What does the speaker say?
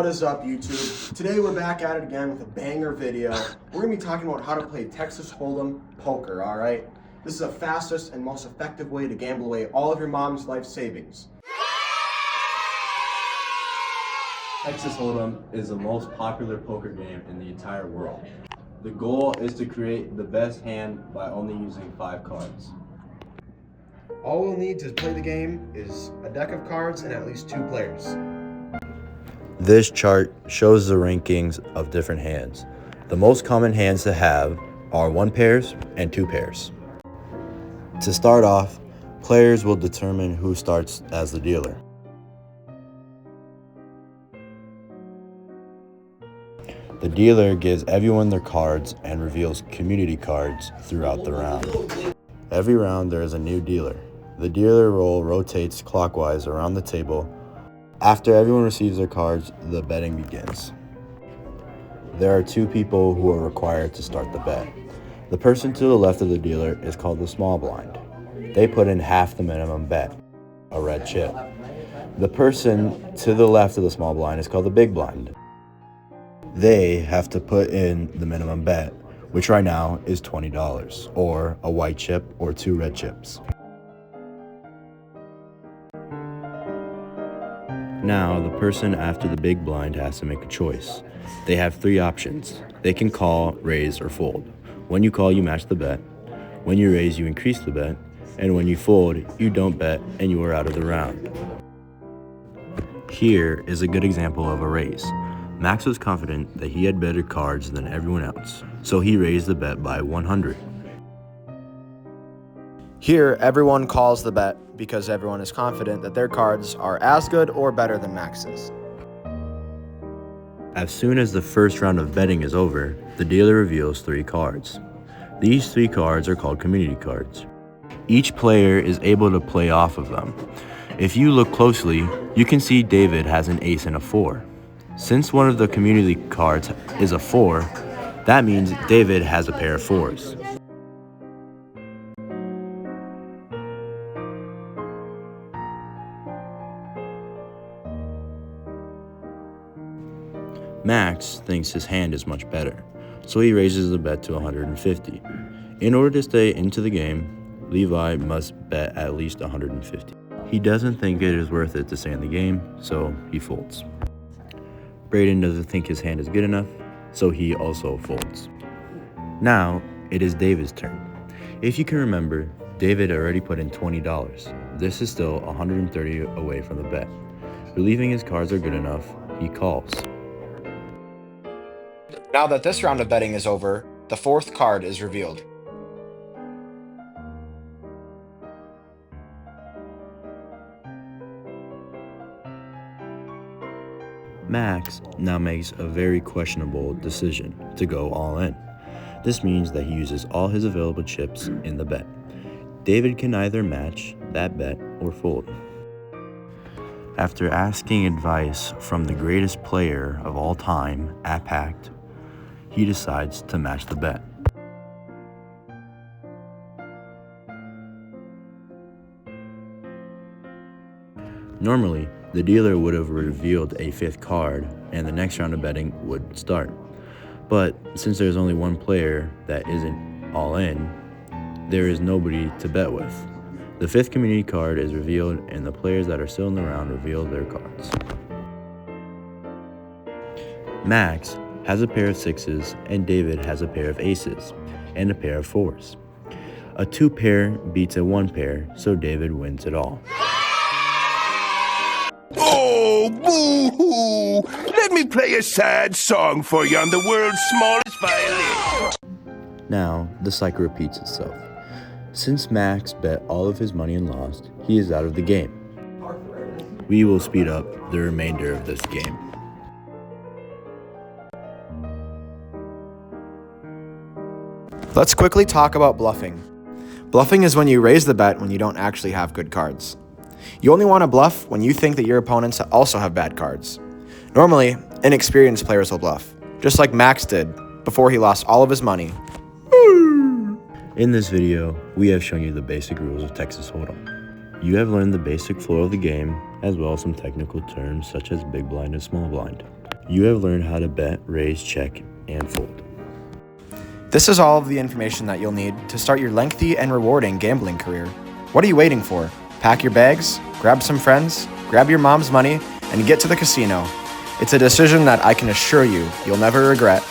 What is up, YouTube? Today we're back at it again with a banger video. We're going to be talking about how to play Texas Hold'em poker, alright? This is the fastest and most effective way to gamble away all of your mom's life savings. Texas Hold'em is the most popular poker game in the entire world. The goal is to create the best hand by only using 5 cards. All we'll need to play the game is a deck of cards and at least 2 players. This chart shows the rankings of different hands. The most common hands to have are 1 pairs and 2 pairs. To start off, players will determine who starts as the dealer. The dealer gives everyone their cards and reveals community cards throughout the round. Every round there is a new dealer. The dealer roll rotates clockwise around the table. After everyone receives their cards, the betting begins. There are 2 people who are required to start the bet. The person to the left of the dealer is called the small blind. They put in half the minimum bet, a red chip. The person to the left of the small blind is called the big blind. They have to put in the minimum bet, which right now is $20, or a white chip or 2 red chips. Now, the person after the big blind has to make a choice. They have 3 options. They can call, raise, or fold. When you call, you match the bet. When you raise, you increase the bet. And when you fold, you don't bet and you are out of the round. Here is a good example of a raise. Max was confident that he had better cards than everyone else, so he raised the bet by 100. Here, everyone calls the bet because everyone is confident that their cards are as good or better than Max's. As soon as the first round of betting is over, the dealer reveals 3 cards. These 3 cards are called community cards. Each player is able to play off of them. If you look closely, you can see David has an ace and a 4. Since one of the community cards is a 4, that means David has a pair of 4s. Max thinks his hand is much better, so he raises the bet to 150. In order to stay into the game, Levi must bet at least 150. He doesn't think it is worth it to stay in the game, so he folds. Brayden doesn't think his hand is good enough, so he also folds. Now, it is David's turn. If you can remember, David already put in $20. This is still 130 away from the bet. Believing his cards are good enough, he calls. Now that this round of betting is over, the 4th card is revealed. Max now makes a very questionable decision to go all in. This means that he uses all his available chips in the bet. David can either match that bet or fold. After asking advice from the greatest player of all time at Pact, he decides to match the bet. Normally, the dealer would have revealed a 5th card and the next round of betting would start. But since there's only 1 player that isn't all in, there is nobody to bet with. The 5th community card is revealed and the players that are still in the round reveal their cards. Max has a pair of 6s and David has a pair of aces and a pair of 4s. A 2 pair beats a 1 pair, so David wins it all. Oh, boo-hoo! Let me play a sad song for you on the world's smallest violin. Now, the cycle repeats itself. Since Max bet all of his money and lost, he is out of the game. We will speed up the remainder of this game. Let's quickly talk about bluffing. Bluffing is when you raise the bet when you don't actually have good cards. You only want to bluff when you think that your opponents also have bad cards. Normally, inexperienced players will bluff, just like Max did before he lost all of his money. In this video, we have shown you the basic rules of Texas Hold'em. You have learned the basic flow of the game, as well as some technical terms such as big blind and small blind. You have learned how to bet, raise, check, and fold. This is all of the information that you'll need to start your lengthy and rewarding gambling career. What are you waiting for? Pack your bags, grab some friends, grab your mom's money, and get to the casino. It's a decision that I can assure you you'll never regret.